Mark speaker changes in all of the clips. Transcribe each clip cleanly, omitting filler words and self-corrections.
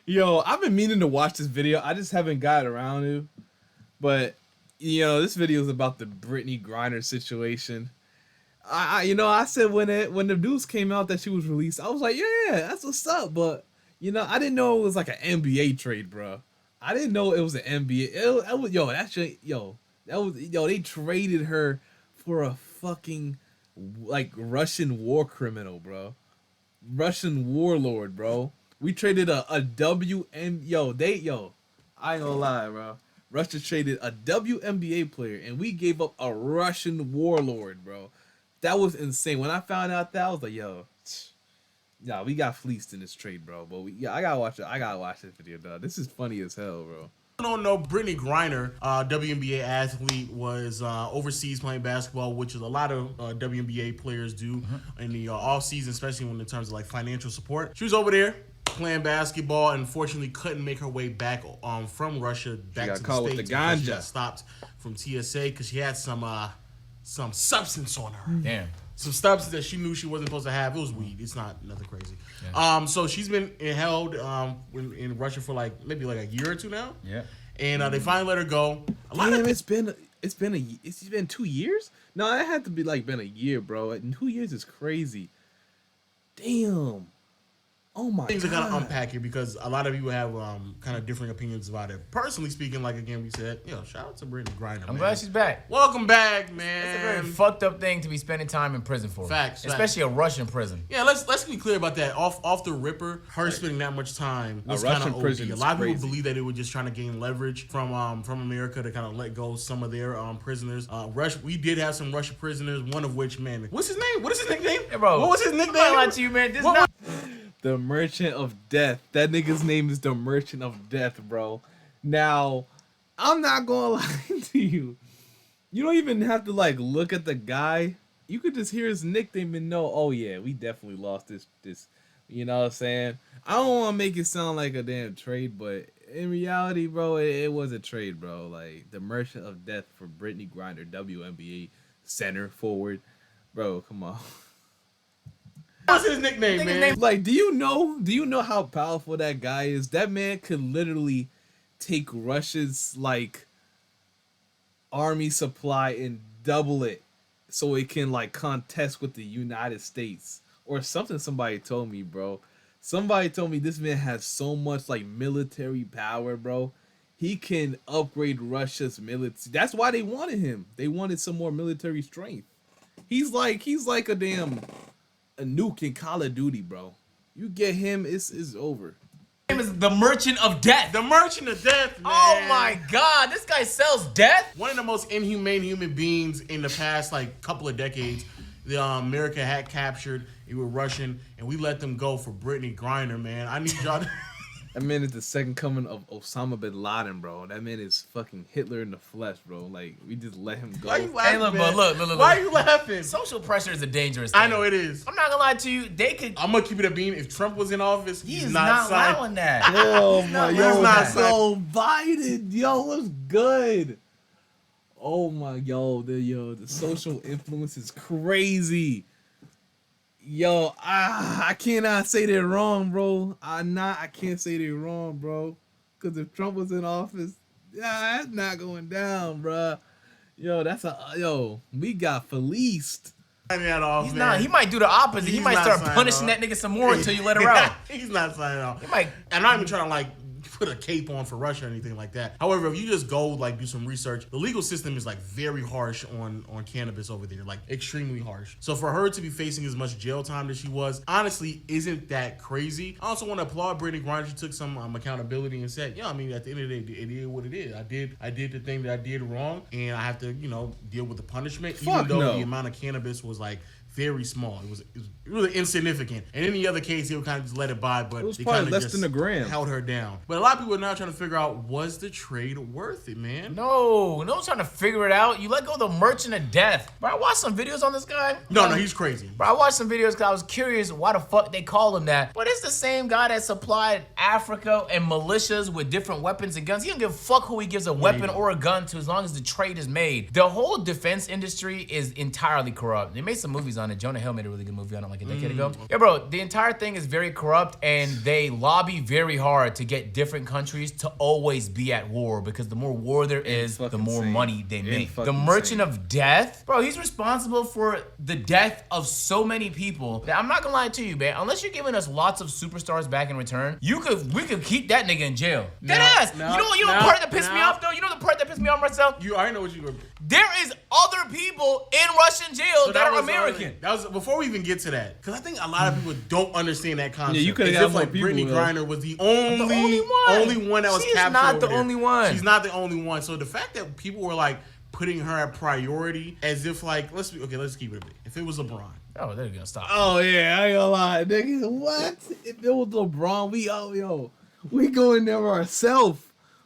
Speaker 1: Yo, I've been meaning to watch this video. I just haven't got around to. But this video is about the Brittany Griner situation. I said when the news came out that she was released, I was like, yeah, that's what's up. But I didn't know it was like an NBA trade, bro. I didn't know it was an NBA. They traded her for a fucking like Russian war criminal, bro. Russian warlord, bro. We traded a I ain't gonna lie, bro. Russia traded a WNBA player and we gave up a Russian warlord, bro. That was insane. When I found out that, I was like, we got fleeced in this trade, bro. But I gotta watch it. I gotta watch this video, dog. This is funny as hell, bro.
Speaker 2: I don't know, Brittany Griner, WNBA athlete, was overseas playing basketball, which is a lot of WNBA players do in the off season, especially when in terms of like financial support. She was over there playing basketball and unfortunately couldn't make her way back from Russia back to the States.
Speaker 1: With the ganja.
Speaker 2: She got stopped from TSA because she had some substance on her.
Speaker 3: Damn.
Speaker 2: Some substance that she knew she wasn't supposed to have. It was weed. It's not nothing crazy. Yeah. So she's been held in Russia for maybe a year or two now.
Speaker 3: Yeah.
Speaker 2: And they finally let her go.
Speaker 1: It's been 2 years? No, it had to be been a year, bro. 2 years is crazy. Damn. Oh my
Speaker 2: things
Speaker 1: God.
Speaker 2: are kind of unpack here because a lot of people have kind of different opinions about it. Personally speaking, again we said, shout out to Brittany Griner.
Speaker 3: I'm glad she's back.
Speaker 2: Welcome back, man.
Speaker 3: It's a very fucked up thing to be spending time in prison for.
Speaker 2: Facts.
Speaker 3: Especially a Russian prison.
Speaker 2: Yeah, let's be clear about that. Off the ripper, her spending that much time was kind of OD. A lot of people believe that they were just trying to gain leverage from America to kind of let go some of their prisoners. We did have some Russian prisoners, one of which, man, what's his name? What is his nickname?
Speaker 3: Hey, bro,
Speaker 2: what was his nickname?
Speaker 3: I'm not to you, man.
Speaker 1: The Merchant of Death. That nigga's name is the Merchant of Death, bro. Now, I'm not gonna lie to you. You don't even have to look at the guy. You could just hear his nickname and know, oh yeah, we definitely lost this. You know what I'm saying? I don't want to make it sound like a damn trade, but in reality, bro, it was a trade, bro. The Merchant of Death for Brittany Griner, WNBA center forward. Bro, come on.
Speaker 2: What's his nickname, man?
Speaker 1: Do you know how powerful that guy is? That man could literally take Russia's army supply and double it so it can contest with the United States or something. Somebody told me, bro. Somebody told me this man has so much military power, bro. He can upgrade Russia's military. That's why they wanted him. They wanted some more military strength. He's like a damn a nuke in Call of Duty, bro. You get him, it's over.
Speaker 3: His name is the Merchant of Death.
Speaker 2: The Merchant of Death, man.
Speaker 3: Oh my God, this guy sells death.
Speaker 2: One of the most inhumane human beings in the past couple of decades. America had captured. He was Russian, and we let them go for Brittany Griner, man. I need y'all to...
Speaker 1: That man is the second coming of Osama bin Laden, bro. That man is fucking Hitler in the flesh, bro. We just let him go.
Speaker 2: Why you laughing,
Speaker 3: hey, look.
Speaker 2: Why are you laughing?
Speaker 3: Social pressure is a dangerous thing.
Speaker 2: I know it is.
Speaker 3: I'm not gonna lie to you.
Speaker 2: I'm gonna keep it a beam. If Trump was in office,
Speaker 3: he's not allowing that.
Speaker 1: Oh my,
Speaker 2: Joe
Speaker 1: Biden, yo, what's good? Oh my, the social influence is crazy. Yo, I cannot say they're wrong, bro. I can't say they're wrong, bro. Because if Trump was in office, that's not going down, bro. Yo, we got fleeced.
Speaker 3: He's not. He might do the opposite. He might start punishing that nigga some more until you let her out.
Speaker 2: He's not signing off.
Speaker 3: He might.
Speaker 2: I'm not even trying to put a cape on for Russia or anything like that. However, if you just go do some research, the legal system is very harsh on cannabis over there, extremely harsh. So for her to be facing as much jail time as she was, honestly, isn't that crazy. I also want to applaud Brittany Griner. She took some accountability and said, at the end of the day, it is what it is. I did the thing that I did wrong, and I have to deal with the punishment. Even though the amount of cannabis was very small. It was really insignificant. In any other case, they would kind of just let it by, but
Speaker 1: it was
Speaker 2: they
Speaker 1: probably
Speaker 2: kind of
Speaker 1: less
Speaker 2: just
Speaker 1: than a gram.
Speaker 2: Held her down. But a lot of people are now trying to figure out, was the trade worth it, man?
Speaker 3: No one's trying to figure it out. You let go of the Merchant of Death. Bro, I watched some videos on this guy.
Speaker 2: No, he's crazy.
Speaker 3: Bro, I watched some videos because I was curious why the fuck they call him that. But it's the same guy that supplied Africa and militias with different weapons and guns. He don't give a fuck who he gives a weapon or a gun to as long as the trade is made. The whole defense industry is entirely corrupt. They made some movies on on it. Jonah Hill made a really good movie on it like a decade ago. Yeah, bro, the entire thing is very corrupt, and they lobby very hard to get different countries to always be at war, because the more war there is, the more money they make. The Merchant of Death, bro, he's responsible for the death of so many people that I'm not gonna lie to you, man. Unless you're giving us lots of superstars back in return, we could keep that nigga in jail. Deadass. You know the part that pissed me off though? You know the part that pissed me off, Marcel?
Speaker 2: I know what you were.
Speaker 3: There is other people in Russian jail that are American.
Speaker 2: That was before we even get to that, because I think a lot of people don't understand that concept.
Speaker 1: Yeah, you could have got more people.
Speaker 2: Brittany Griner was the only one that was captured.
Speaker 3: She's not the only one.
Speaker 2: She's not the only one. So the fact that people were like putting her at priority, as if like let's keep it a bit. If it was LeBron.
Speaker 3: Oh, they're gonna stop.
Speaker 1: Oh yeah, I ain't gonna lie, nigga. What? If it was LeBron, we go in there ourselves.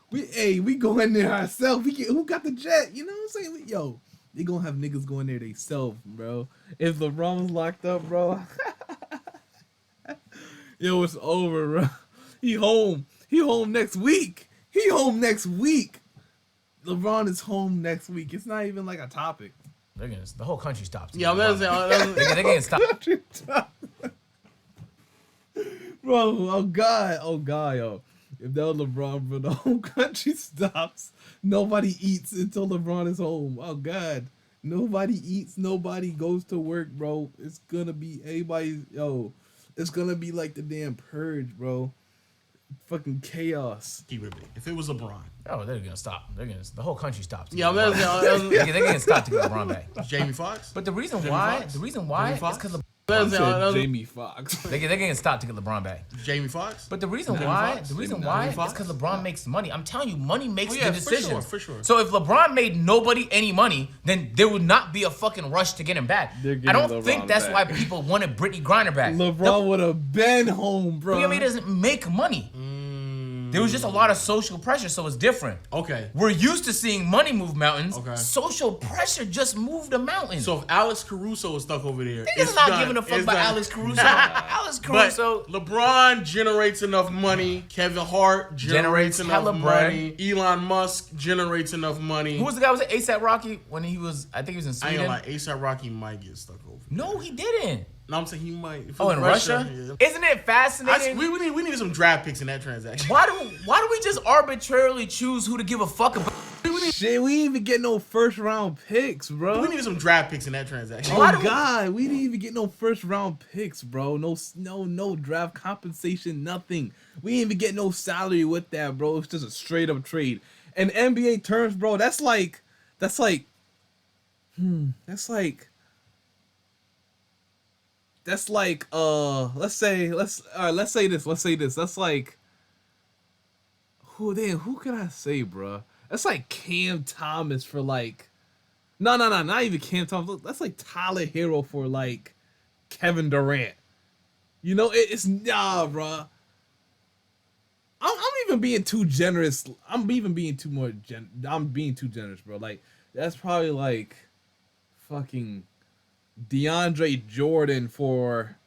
Speaker 1: We go in there ourselves. Who got the jet? You know what I'm saying? They gonna have niggas going there themselves, bro. If LeBron was locked up, bro, it's over, bro. He home. He home next week. LeBron is home next week. It's not even like a topic.
Speaker 3: The whole country stops.
Speaker 2: Yeah, they're
Speaker 3: gonna stop.
Speaker 1: Bro, oh god, yo. If that was LeBron, bro, the whole country stops. Nobody eats until LeBron is home. Oh god. Nobody eats, nobody goes to work, bro. It's gonna be it's gonna be like the damn purge, bro. Fucking chaos.
Speaker 2: Keep it a bit. If it was LeBron.
Speaker 3: Oh, they're gonna stop. The whole country stops.
Speaker 2: Yeah,
Speaker 3: they're gonna stop to get LeBron back.
Speaker 2: Jamie Foxx.
Speaker 3: But the reason why is because
Speaker 1: Jamie Foxx.
Speaker 3: They're gonna stop to get LeBron back.
Speaker 2: Jamie Foxx.
Speaker 3: But the reason why is because LeBron makes money. I'm telling you, money makes the decision.
Speaker 2: For sure.
Speaker 3: So if LeBron made nobody any money, then there would not be a fucking rush to get him back. I don't think that's why people wanted Brittany Griner back.
Speaker 1: LeBron would have been home, bro.
Speaker 3: He doesn't make money. There was just a lot of social pressure, so it's different.
Speaker 2: Okay.
Speaker 3: We're used to seeing money move mountains.
Speaker 2: Okay.
Speaker 3: Social pressure just moved a mountain.
Speaker 2: So if Alex Caruso is stuck over there,
Speaker 3: it's not giving a fuck about Alex Caruso. Alex Caruso.
Speaker 2: But LeBron generates enough money. Kevin Hart generates enough money. Elon Musk generates enough money.
Speaker 3: Who was the guy? Was it ASAP Rocky when he was? I think he was in Sweden.
Speaker 2: I ain't gonna lie, ASAP Rocky might get stuck over.
Speaker 3: No, he didn't.
Speaker 2: No, I'm saying he might.
Speaker 3: Oh, in Russia? Yeah. Isn't it fascinating?
Speaker 2: We needed some draft picks in that transaction.
Speaker 3: Why do we just arbitrarily choose who to give a fuck about?
Speaker 1: Shit, we didn't even get no first round picks, bro.
Speaker 2: We needed some draft picks in that transaction.
Speaker 1: Oh god, we didn't even get no first round picks, bro. No draft compensation, nothing. We didn't even get no salary with that, bro. It's just a straight up trade. And NBA terms, bro, that's like let's say this. That's like who can I say, bro? That's like Cam Thomas for like not even Cam Thomas. That's like Tyler Hero for like Kevin Durant. You know, it's bro. I'm even being too generous. I'm being too generous, bro. Like that's probably like fucking DeAndre Jordan for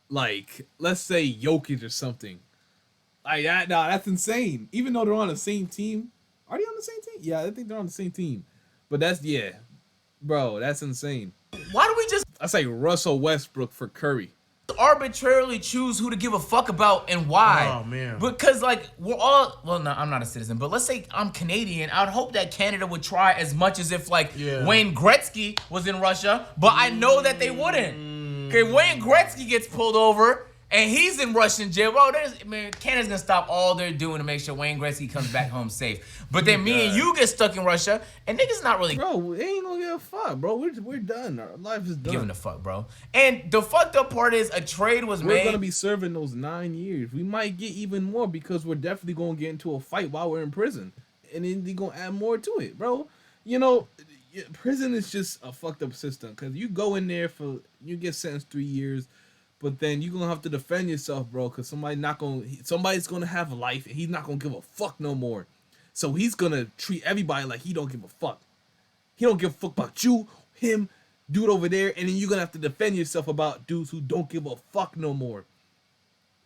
Speaker 1: like let's say Jokic or something. Like that, that's insane. Even though they're on the same team. Are they on the same team? Yeah, I think they're on the same team. But bro, that's insane.
Speaker 3: Why do we just
Speaker 1: I say Russell Westbrook for Curry?
Speaker 3: Arbitrarily choose who to give a fuck about and why.
Speaker 2: Oh man.
Speaker 3: Because like no, I'm not a citizen, but let's say I'm Canadian. I'd hope that Canada would try as much as if Wayne Gretzky was in Russia, but I know that they wouldn't. Okay, Wayne Gretzky gets pulled over and he's in Russian jail. Bro, Canada's gonna stop all they're doing to make sure Wayne Gretzky comes back home safe. But then me and you get stuck in Russia, and niggas not really.
Speaker 1: Bro, they ain't gonna give a fuck, bro. We're done. Our life is done.
Speaker 3: Giving a fuck, bro. And the fucked up part is a trade was made.
Speaker 1: We're gonna be serving those 9 years. We might get even more because we're definitely gonna get into a fight while we're in prison, and then they're gonna add more to it, bro. You know, prison is just a fucked up system because you go in there you get sentenced 3 years. But then you're gonna have to defend yourself, bro, because somebody's gonna have a life and he's not gonna give a fuck no more. So he's gonna treat everybody like he don't give a fuck. He don't give a fuck about you, him, dude over there, and then you're gonna have to defend yourself about dudes who don't give a fuck no more.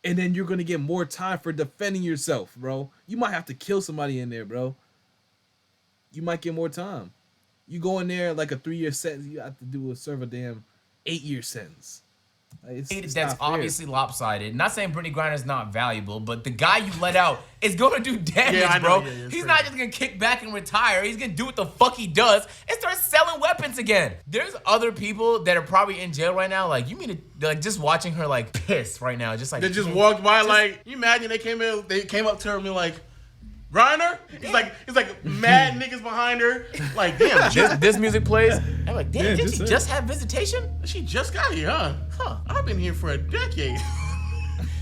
Speaker 1: And then you're gonna get more time for defending yourself, bro. You might have to kill somebody in there, bro. You might get more time. You go in there like a 3-year sentence, you have to serve a damn 8-year sentence. Like, it's
Speaker 3: That's
Speaker 1: not fair.
Speaker 3: obviously lopsided. Not saying Brittany Griner's not valuable, but the guy you let out is going to do damage,
Speaker 2: Yeah, I know.
Speaker 3: bro.
Speaker 2: Yeah, it's
Speaker 3: He's
Speaker 2: crazy.
Speaker 3: not just going to kick back and retire. He's going to do what the fuck he does and start selling weapons again. There's other people that are probably in jail right now. Like, you mean to, like, just watching her, like, piss right now. Just like,
Speaker 2: They just walked by like, you imagine they came up to her and be like, Griner? He's like mad niggas behind her. Like, damn,
Speaker 3: this music plays. I'm like, damn,
Speaker 1: Yeah,
Speaker 3: did she just have visitation?
Speaker 2: she just got here, huh?
Speaker 3: Huh.
Speaker 2: I've been here for a decade.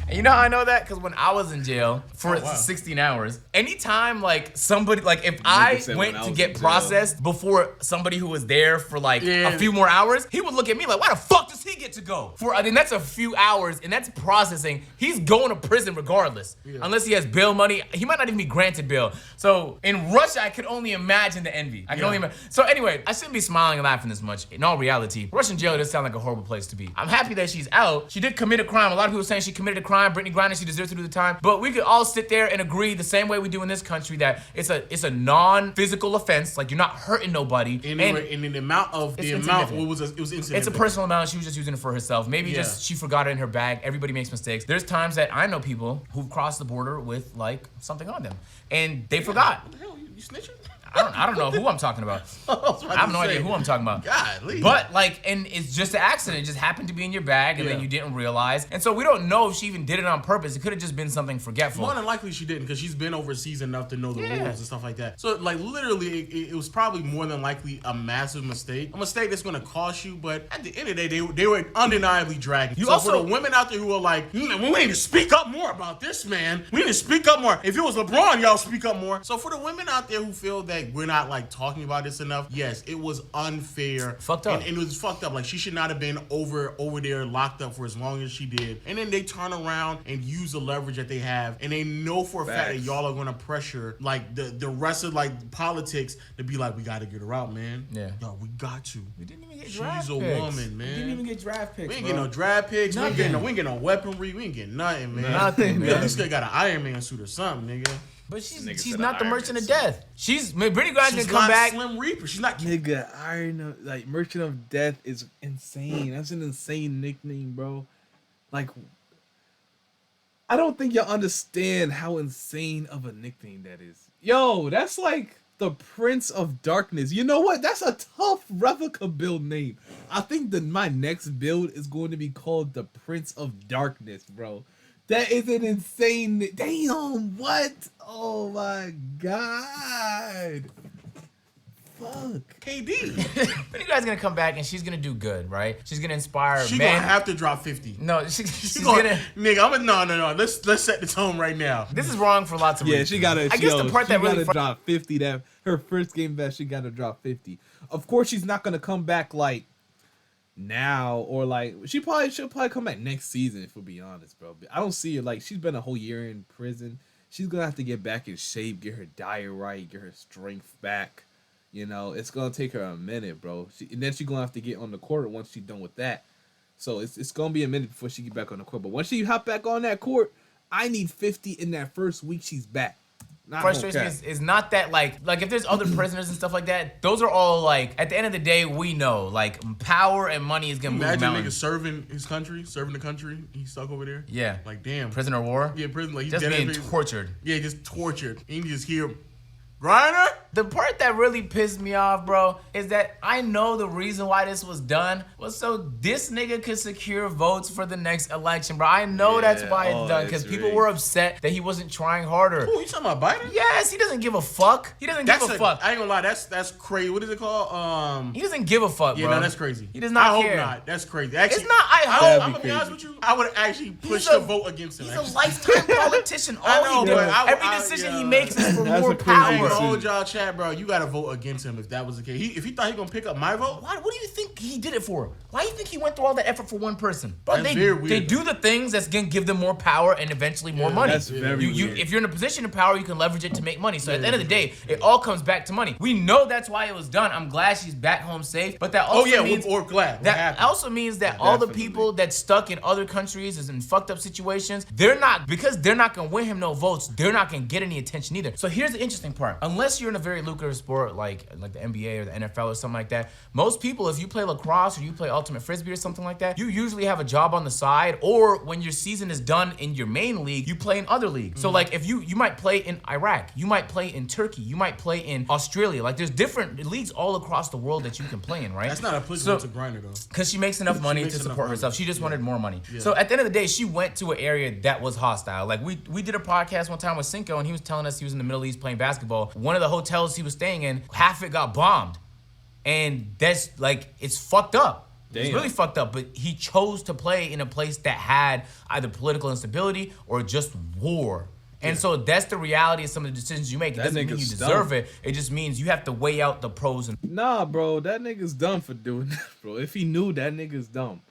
Speaker 3: And you know how I know that? Because when I was in jail for
Speaker 2: Oh, wow.
Speaker 3: 16 hours, anytime like somebody, like if I
Speaker 1: said
Speaker 3: went
Speaker 1: when I
Speaker 3: to
Speaker 1: was
Speaker 3: get
Speaker 1: in jail.
Speaker 3: processed before somebody who was there for like
Speaker 2: Yeah.
Speaker 3: a few more hours, he would look at me like, why the fuck does he get to go? I mean, that's a few hours and that's processing. He's going to prison regardless.
Speaker 2: Yeah.
Speaker 3: Unless he has bail money. He might not even be granted bail. So in Russia, I could only imagine the envy. I can
Speaker 2: Yeah.
Speaker 3: only imagine. So anyway, I shouldn't be smiling and laughing this much. In all reality, Russian jail does sound like a horrible place to be. I'm happy that she's out. She did commit a crime. A lot of people saying she committed a crime. Brittany Griner, she deserves to do the time. But we could all sit there and agree the same way we do in this country that it's a non-physical offense. Like you're not hurting nobody.
Speaker 2: And the amount
Speaker 3: It's
Speaker 2: it
Speaker 3: insignificant.
Speaker 2: was insignificant.
Speaker 3: It's a personal amount. She was just using it for herself. Maybe
Speaker 2: Yeah.
Speaker 3: just she forgot it in her bag. Everybody makes mistakes. There's times that I know people who've crossed the border with like something on them, and they forgot.
Speaker 2: What the hell, you snitching?
Speaker 3: I don't know who I'm talking about. I have no idea who I'm talking about.
Speaker 2: Golly.
Speaker 3: But like, and it's just an accident. It just happened to be in your bag, and then
Speaker 2: Yeah.
Speaker 3: you didn't realize. And so we don't know if she even did it on purpose. It could have just been something forgetful.
Speaker 2: More than likely she didn't, because she's been overseas enough to know the
Speaker 3: Yeah.
Speaker 2: rules and stuff like that. So like literally, it was probably more than likely a massive mistake. A mistake that's gonna cost you, but at the end of the day, they were undeniably dragging.
Speaker 3: You
Speaker 2: So
Speaker 3: also-
Speaker 2: for the women out there who are like, we need to speak up more about this, man. We need to speak up more. If it was LeBron, y'all speak up more. So for the women out there who feel that we're not like talking about this enough, yes, it was unfair.
Speaker 3: Fucked up.
Speaker 2: And it was fucked up. Like she should not have been over there locked up for as long as she did. And then they turn around and use the leverage that they have, and they know for a fact that
Speaker 1: Facts.
Speaker 2: y'all are gonna pressure like the rest of like politics to be like, we gotta get her out, man.
Speaker 3: Yeah.
Speaker 2: Yo, we got to.
Speaker 3: We didn't even get
Speaker 2: She's
Speaker 3: draft
Speaker 2: a
Speaker 3: picks.
Speaker 2: woman, man.
Speaker 3: We didn't even get draft picks.
Speaker 2: We ain't
Speaker 3: bro.
Speaker 2: getting no draft picks. We ain't getting
Speaker 3: Nothing.
Speaker 2: no weaponry. We ain't getting nothing, man.
Speaker 3: Nothing,
Speaker 2: We
Speaker 3: man.
Speaker 2: at least got an Iron Man suit or something, nigga.
Speaker 3: But
Speaker 1: Nigga
Speaker 3: she's
Speaker 1: said
Speaker 3: not the
Speaker 1: Iron
Speaker 3: merchant
Speaker 1: Man
Speaker 3: of
Speaker 1: suit.
Speaker 3: death. Brittany Griner's
Speaker 2: She's
Speaker 3: gonna come
Speaker 2: not
Speaker 3: back.
Speaker 2: Slim Reaper. She's not.
Speaker 1: Nigga, like Merchant of Death is insane. That's an insane nickname, bro. Like, I don't think y'all understand how insane of a nickname that is. Yo, that's like the Prince of Darkness. You know what? That's a tough replica build name. I think that my next build is going to be called the Prince of Darkness, bro. That is an insane. Damn, what? Oh my god. Fuck.
Speaker 2: KD.
Speaker 3: Brittany Griner's gonna come back and she's gonna do good, right? She's gonna inspire
Speaker 2: She
Speaker 3: men.
Speaker 2: gonna have to drop 50.
Speaker 3: No, she's
Speaker 2: Nigga,
Speaker 3: gonna.
Speaker 2: no. Let's set the tone right now.
Speaker 3: This is wrong for lots of
Speaker 1: Yeah,
Speaker 3: reasons.
Speaker 1: she gotta.
Speaker 3: I guess the part that really
Speaker 1: gotta drop 50. That her first game back, she gotta drop 50. Of course, she's not gonna come back like now or like she'll probably come back next season. If we'll be honest, bro. I don't see her like she's been a whole year in prison. She's gonna have to get back in shape, get her diet right, get her strength back. You know, it's gonna take her a minute, bro. And then she's gonna have to get on the court once she's done with that. So it's gonna be a minute before she get back on the court. But once she hop back on that court, I need 50 in that first week she's back. Not
Speaker 3: frustration
Speaker 1: gonna cap.
Speaker 3: is not that like if there's other prisoners and stuff like that, those are all like at the end of the day we know like power and money is gonna move
Speaker 2: Imagine niggas
Speaker 3: mountains.
Speaker 2: serving the country. He's stuck over there.
Speaker 3: Yeah.
Speaker 2: Like damn.
Speaker 3: Prisoner of war.
Speaker 2: Yeah, prison. Like he's
Speaker 3: Just
Speaker 2: dead
Speaker 3: being
Speaker 2: ass-
Speaker 3: tortured.
Speaker 2: Yeah, just tortured. And you just hear, Griner.
Speaker 3: The part that really pissed me off, bro, is that I know the reason why this was done was so this nigga could secure votes for the next election, bro. I know that's
Speaker 1: Yeah,
Speaker 3: why it's done, because
Speaker 1: it's
Speaker 3: people
Speaker 1: rigged.
Speaker 3: were upset that he wasn't trying harder.
Speaker 2: Who you talking about, Biden?
Speaker 3: Yes, he doesn't give a fuck. He doesn't give a fuck.
Speaker 2: I ain't gonna lie. That's crazy. What is it called?
Speaker 3: He doesn't give a fuck,
Speaker 2: Yeah,
Speaker 3: bro.
Speaker 2: no, that's crazy.
Speaker 3: He does not
Speaker 2: I
Speaker 3: care.
Speaker 2: hope not. That's crazy. Actually,
Speaker 3: It's not. I
Speaker 2: I'm
Speaker 3: hope.
Speaker 2: gonna be honest with you. I would actually push
Speaker 3: a-
Speaker 2: to vote against him.
Speaker 3: He's a
Speaker 2: actually.
Speaker 3: lifetime politician.
Speaker 2: I
Speaker 3: All
Speaker 2: know,
Speaker 3: he does,
Speaker 2: but
Speaker 3: every
Speaker 2: I-
Speaker 3: decision
Speaker 2: yeah.
Speaker 3: he makes is for
Speaker 1: That's
Speaker 3: more
Speaker 1: a crazy
Speaker 2: I ain't
Speaker 3: power.
Speaker 2: gonna hold y'all chat, bro. You gotta vote against him if that was the case. If he thought he gonna pick up my vote,
Speaker 3: What do you think he did it for? Why do you think he went through all that effort for one person? Bro,
Speaker 2: That's
Speaker 3: they
Speaker 2: very weird.
Speaker 3: they do the things that's gonna give them more power and eventually more money.
Speaker 1: that's very
Speaker 3: you,
Speaker 1: weird.
Speaker 3: If you're in a position of power, you can leverage it to make money. So at the end of the day, it all comes back to money. We know that's why it was done. I'm glad she's back home safe. But that also means
Speaker 2: or glad. What
Speaker 3: that
Speaker 2: happened?
Speaker 3: also means that all the
Speaker 1: Definitely.
Speaker 3: people that stuck in other countries is in fucked up situations, they're not gonna win him no votes, they're not gonna get any attention either. So here's the interesting part. Unless you're in a very lucrative sport like the NBA or the NFL or something like that, most people, if you play lacrosse or you play ultimate frisbee or something like that, you usually have a job on the side, or when your season is done in your main league, you play in other leagues. So like if you might play in Iraq, you might play in Turkey, you might play in Australia. Like there's different leagues all across the world that you can play in, right?
Speaker 2: That's not applicable to Grindr though.
Speaker 3: Because she makes enough money to support herself. She just wanted more money. So at the end of the day, she went to an area that was hostile. Like we did a podcast one time with Cinco, and he was telling us he was in the Middle East playing basketball. One of the hotels he was staying in, half it got bombed. And that's like, it's fucked up. Damn. It's really fucked up, but he chose to play in a place that had either political instability or just war. And so that's the reality of some of the decisions you make. It doesn't mean you deserve it. It just means you have to weigh out the pros and...
Speaker 1: Nah, bro, that nigga's dumb for doing that, bro. If he knew, that nigga's dumb.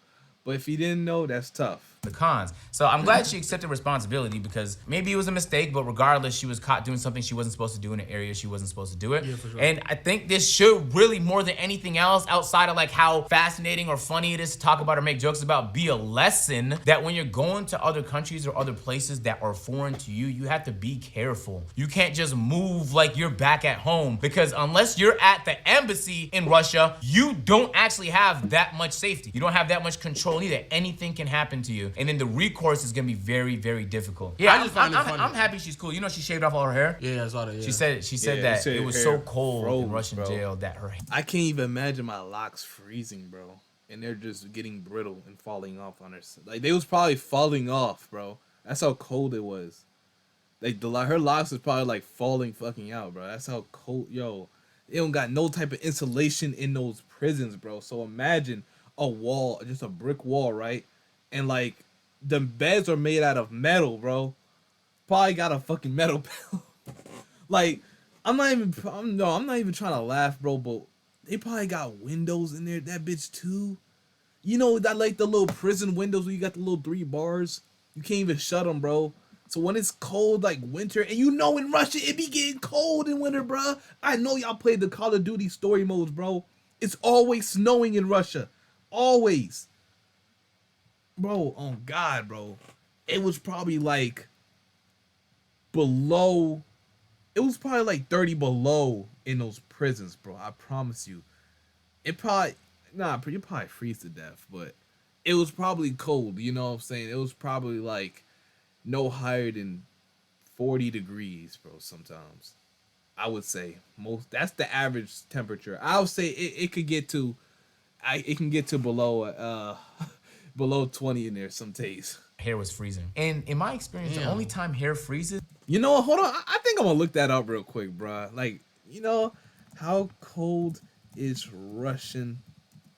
Speaker 1: But if he didn't know, that's tough.
Speaker 3: The cons. So I'm glad she accepted responsibility, because maybe it was a mistake, but regardless, she was caught doing something she wasn't supposed to do in an area she wasn't supposed to do it.
Speaker 2: Yeah, for sure.
Speaker 3: And I think this should really, more than anything else, outside of like how fascinating or funny it is to talk about or make jokes about, be a lesson that when you're going to other countries or other places that are foreign to you, you have to be careful. You can't just move like you're back at home, because unless you're at the embassy in Russia, you don't actually have that much safety. You don't have that much control either. Anything can happen to you. And then the recourse is gonna be very, very difficult. Yeah,
Speaker 2: I just find it funny.
Speaker 3: I'm happy she's cool. You know, she shaved off all her hair.
Speaker 2: Yeah, I saw that. Yeah.
Speaker 3: She said that it was so cold in Russian jail that her...
Speaker 1: I can't even imagine my locks freezing, bro. And they're just getting brittle and falling off on her. Like, they was probably falling off, bro. That's how cold it was. Like, her locks was probably, like, falling fucking out, bro. That's how cold... Yo, they don't got no type of insulation in those prisons, bro. So imagine a wall, just a brick wall, right? And, like, the beds are made out of metal, bro. Probably got a fucking metal pillow. Like, I'm not even trying to laugh, bro, but they probably got windows in there, that bitch too. You know that, like, the little prison windows where you got the little 3 bars? You can't even shut them, bro. So when it's cold, like winter, and you know in Russia it be getting cold in winter, bro. I know y'all played the Call of Duty story modes, bro. It's always snowing in Russia. Always. Bro, oh God, bro. It was probably like below, it was probably like 30 below in those prisons, bro. I promise you. It probably, you probably freeze to death, but it was probably cold, you know what I'm saying? It was probably like no higher than 40 degrees, bro, sometimes. I would say that's the average temperature. I would say it could get to, it can get to below, below 20 in there some days.
Speaker 3: Hair was freezing. And in my experience, the only time hair freezes...
Speaker 1: You know what? Hold on. I think I'm going to look that up real quick, bro. Like, you know, how cold is Russian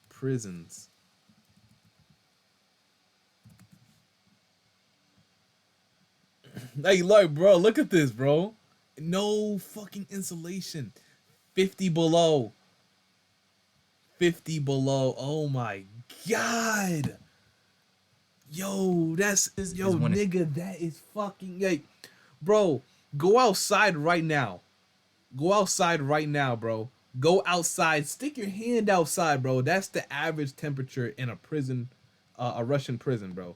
Speaker 1: prisons? Like, bro, look at this, bro. No fucking insulation. 50 below. 50 below. Oh, my God. Yo, nigga, that is fucking, like, bro, go outside right now. Go outside right now, bro. Go outside. Stick your hand outside, bro. That's the average temperature in a prison, a Russian prison, bro.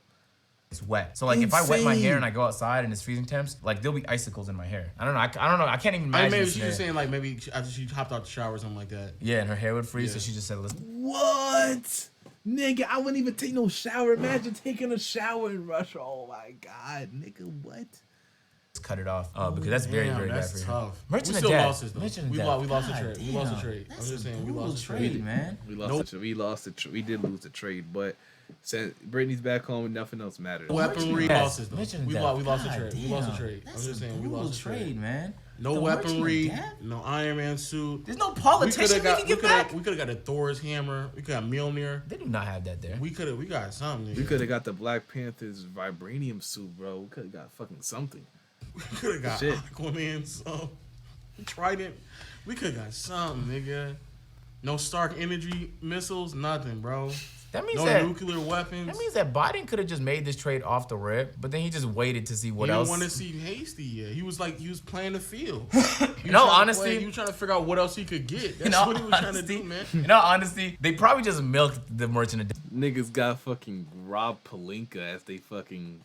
Speaker 3: It's wet. So, like, if I wet my hair and I go outside and it's freezing temps, like, there'll be icicles in my hair. I don't know. I don't know. I can't even imagine.
Speaker 2: Maybe she's just saying, like, maybe after she hopped out the shower or something like that.
Speaker 3: Yeah, and her hair would freeze, so she just said, listen.
Speaker 1: What? Nigga, I wouldn't even take no shower. Imagine taking a shower in Russia. Oh my God, nigga, what?
Speaker 3: Cut it off because that's very, very bad for you.
Speaker 2: Tough.
Speaker 3: Merchant
Speaker 2: we
Speaker 3: of
Speaker 2: still
Speaker 3: Death.
Speaker 2: lost this though. We lost the trade. We lost the trade. I'm just saying we lost the trade,
Speaker 3: man.
Speaker 1: We lost the trade. We did lose the trade, but since Brittany's back home, nothing else matters.
Speaker 2: Weaponry losses though. We lost the trade. We lost the trade. I'm just saying we lost the trade,
Speaker 3: man.
Speaker 2: No weaponry, no Iron Man suit.
Speaker 3: There's no politician we can get back.
Speaker 2: We could have got a Thor's hammer. We could have Mjolnir.
Speaker 3: They do not have that there.
Speaker 2: We got something.
Speaker 1: We could have got the Black Panther's vibranium suit, bro. We could have got fucking something.
Speaker 2: We could have got Aquaman, some Trident. We could have got something, nigga. No Stark energy missiles, nothing, bro.
Speaker 3: That means
Speaker 2: no nuclear weapons.
Speaker 3: That means that Biden could have just made this trade off the rip, but then he just waited to see what else.
Speaker 2: He didn't want to see Hasty yet. He was playing the field.
Speaker 3: In all honesty,
Speaker 2: he was trying to figure out what else he could get. That's what he was trying to do, man.
Speaker 3: In all honesty, they probably just milked the Merchant of Death.
Speaker 1: Niggas got fucking Rob Pelinka as they fucking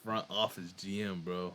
Speaker 1: front office GM, bro.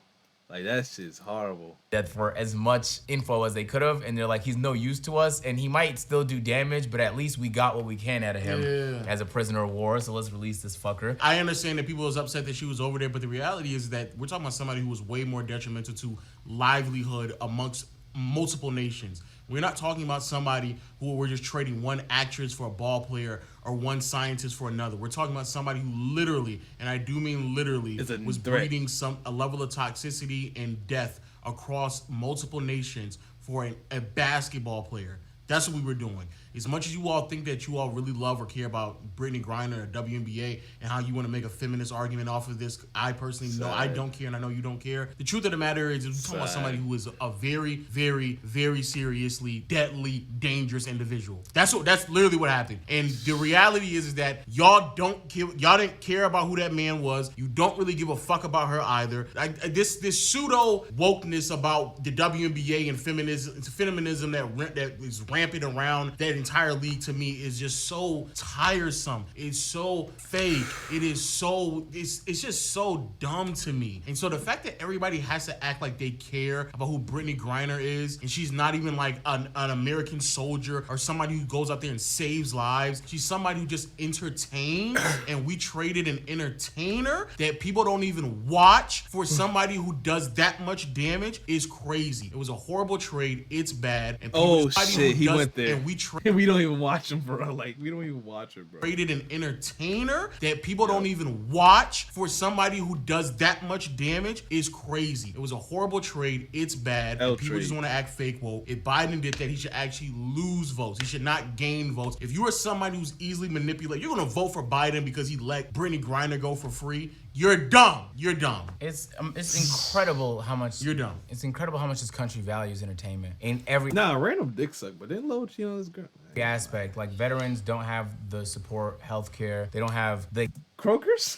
Speaker 1: Like that shit's horrible.
Speaker 3: That for as much info as they could have, and they're like, he's no use to us, and he might still do damage, but at least we got what we can out of him as a prisoner of war, so let's release this fucker.
Speaker 2: I understand that people was upset that she was over there, but the reality is that we're talking about somebody who was way more detrimental to livelihood amongst multiple nations. We're not talking about somebody who we're just trading one actress for a ball player or one scientist for another. We're talking about somebody who literally, and I do mean literally, was breeding a level of toxicity and death across multiple nations for a basketball player. That's what we were doing. As much as you all think that you all really love or care about Brittany Griner or WNBA and how you want to make a feminist argument off of this, I personally know I don't care, and I know you don't care. The truth of the matter is we're talking about somebody who is a very, very, very seriously deadly, dangerous individual. That's literally what happened. And the reality is that y'all didn't care about who that man was. You don't really give a fuck about her either. This pseudo wokeness about the WNBA and feminism that is rampant around that entire league, to me, is just so tiresome. It's so fake. It's just so dumb to me. And so the fact that everybody has to act like they care about who Brittany Griner is, and she's not even like an American soldier or somebody who goes out there and saves lives. She's somebody who just entertains, and we traded an entertainer that people don't even watch for somebody who does that much damage is crazy. It was a horrible trade. It's bad. And
Speaker 1: shit, he went there.
Speaker 2: And
Speaker 1: we don't even watch him, bro. Like, we don't even watch it, bro.
Speaker 2: Traded an entertainer that people don't even watch for somebody who does that much damage is crazy. It was a horrible trade. It's bad. And people just want to act fake. Well, if Biden did that, he should actually lose votes. He should not gain votes. If you are somebody who's easily manipulated, you're going to vote for Biden because he let Brittany Griner go for free. You're dumb. You're dumb.
Speaker 3: It's incredible how much
Speaker 2: you're dumb.
Speaker 3: It's incredible how much this country values entertainment in every
Speaker 1: random dick suck, but then Lil Chi on this girl
Speaker 3: aspect. Like veterans don't have the support, healthcare. They don't have the
Speaker 1: Kroger's.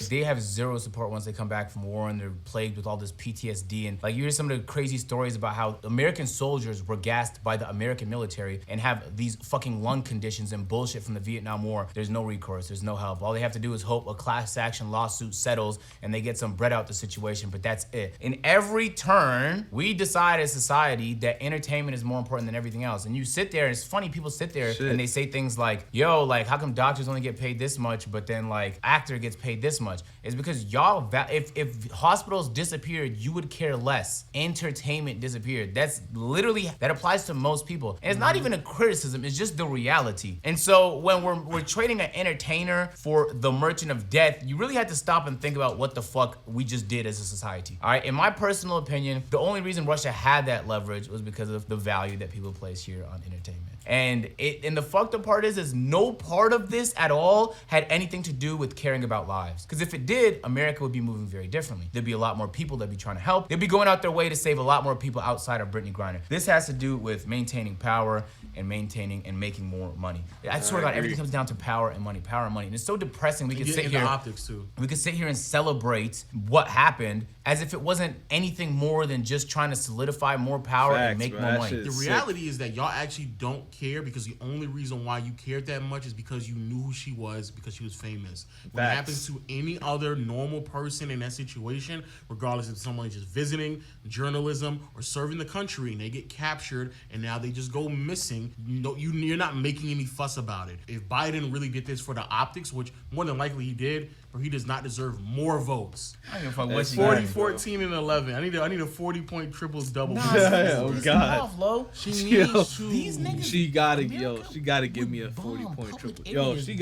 Speaker 3: They have zero support once they come back from war, and they're plagued with all this PTSD. And like you hear some of the crazy stories about how American soldiers were gassed by the American military and have these fucking lung conditions and bullshit from the Vietnam War. There's no recourse. There's no help. All they have to do is hope a class action lawsuit settles and they get some bread out the situation, but that's it. In every turn, we decide as society that entertainment is more important than everything else. And you sit there, and it's funny, people sit there and they say things like, yo, like, how come doctors only get paid this much, but then like actor gets paid this much? It's because y'all, if hospitals disappeared, you would care less. Entertainment disappeared. That applies to most people. And it's not even a criticism, it's just the reality. And so when we're trading an entertainer for the merchant of death, you really have to stop and think about what the fuck we just did as a society. All right, in my personal opinion, the only reason Russia had that leverage was because of the value that people place here on entertainment. And the fucked up part is no part of this at all had anything to do with caring about lives. Because if it did, America would be moving very differently. There'd be a lot more people that'd be trying to help. They'd be going out their way to save a lot more people outside of Brittany Griner. This has to do with maintaining power and maintaining and making more money. I swear to God, everything comes down to power and money, power and money. And it's so depressing. We could sit here.
Speaker 2: Optics too.
Speaker 3: We could sit here and celebrate what happened as if it wasn't anything more than just trying to solidify more power and make more money.
Speaker 2: The reality is that y'all actually don't care, because the only reason why you cared that much is because you knew who she was, because she was famous. When it happens to any other normal person in that situation, regardless if someone is just visiting, journalism, or serving the country, and they get captured and now they just go missing, you're not making any fuss about it. If Biden really did this for the optics, which more than likely he did, or he does not deserve more votes.
Speaker 3: I don't give a fuck what
Speaker 2: 40, 14, and 11. I need a 40-point triples double.
Speaker 1: Oh God.
Speaker 3: She needs to.
Speaker 1: These niggas. She gotta give me a 40-point triple. Yo, she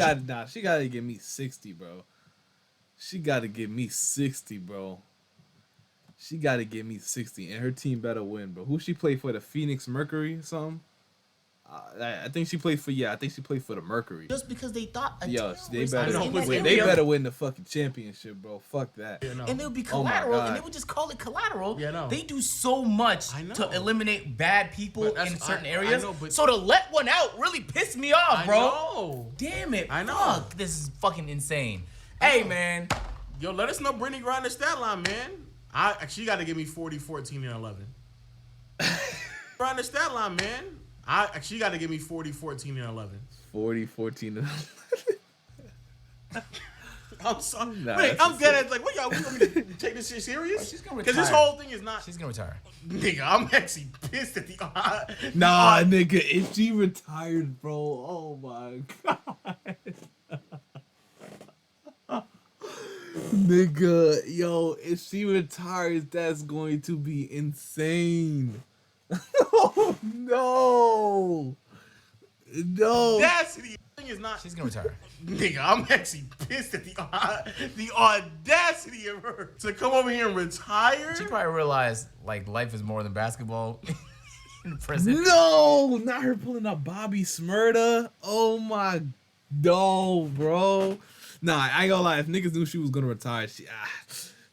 Speaker 1: gotta give me 60, bro. She gotta give me 60, bro. She gotta give me 60, and her team better win, bro. Who she play for? The Phoenix Mercury or something? I think she played for the Mercury.
Speaker 3: Just because they thought
Speaker 1: they better win the fucking championship, bro. Fuck that.
Speaker 3: Yeah, no. And they'll be collateral, and they would just call it collateral. Yeah, no. They do so much to eliminate bad people in certain areas. So to let one out really pissed me off, bro.
Speaker 2: Know.
Speaker 3: Damn it.
Speaker 2: I know.
Speaker 3: Fuck, this is fucking insane. Hey, man.
Speaker 2: Yo, let us know Brittany Griner's stat line, man. She got to give me 40, 14, and 11. Griner's stat line, man. She got to give me 40, 14, and 11.
Speaker 1: 40, 14, and 11.
Speaker 2: I'm sorry.
Speaker 1: Nah,
Speaker 2: Wait,
Speaker 1: that's
Speaker 2: I'm
Speaker 1: just
Speaker 2: dead. Like, what y'all want me to take this shit serious?
Speaker 3: She's gonna
Speaker 2: Because this
Speaker 3: retire.
Speaker 2: whole thing is not.
Speaker 3: She's gonna retire.
Speaker 2: Nigga, I'm actually pissed at the.
Speaker 1: Nah, nigga, if she retired, bro, oh my god. Nigga, yo, if she retires, that's going to be insane. Oh no. No.
Speaker 2: Audacity thing is not.
Speaker 3: She's gonna retire.
Speaker 2: Nigga, I'm actually pissed at the audacity of her to come over here and retire.
Speaker 3: She probably realized like life is more than basketball in prison.
Speaker 1: No, not her pulling up Bobby Smurda. Oh my, no, bro. Nah, I ain't gonna lie. If niggas knew she was gonna retire,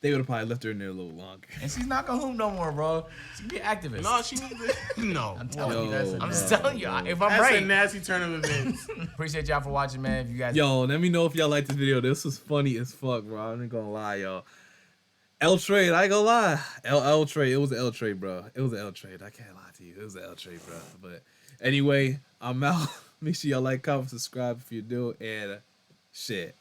Speaker 1: they would have probably left her in there a little longer.
Speaker 3: And she's not gonna hoop no more, bro. She can be an activist.
Speaker 2: No, she needs to. No,
Speaker 3: I'm telling you.
Speaker 1: Yo,
Speaker 3: I'm just
Speaker 1: man.
Speaker 3: telling you. If I'm
Speaker 2: that's
Speaker 3: right.
Speaker 2: a nasty turn of events.
Speaker 3: Appreciate y'all for watching, man. If you guys.
Speaker 1: Yo, let me know if y'all like this video. This was funny as fuck, bro. I'm not gonna lie, y'all. L trade, I ain't gonna lie. L trade, it was an L trade, bro. It was an L trade. I can't lie to you. It was an L trade, bro. But anyway, I'm out. Make sure y'all like, comment, subscribe if you do, and shit.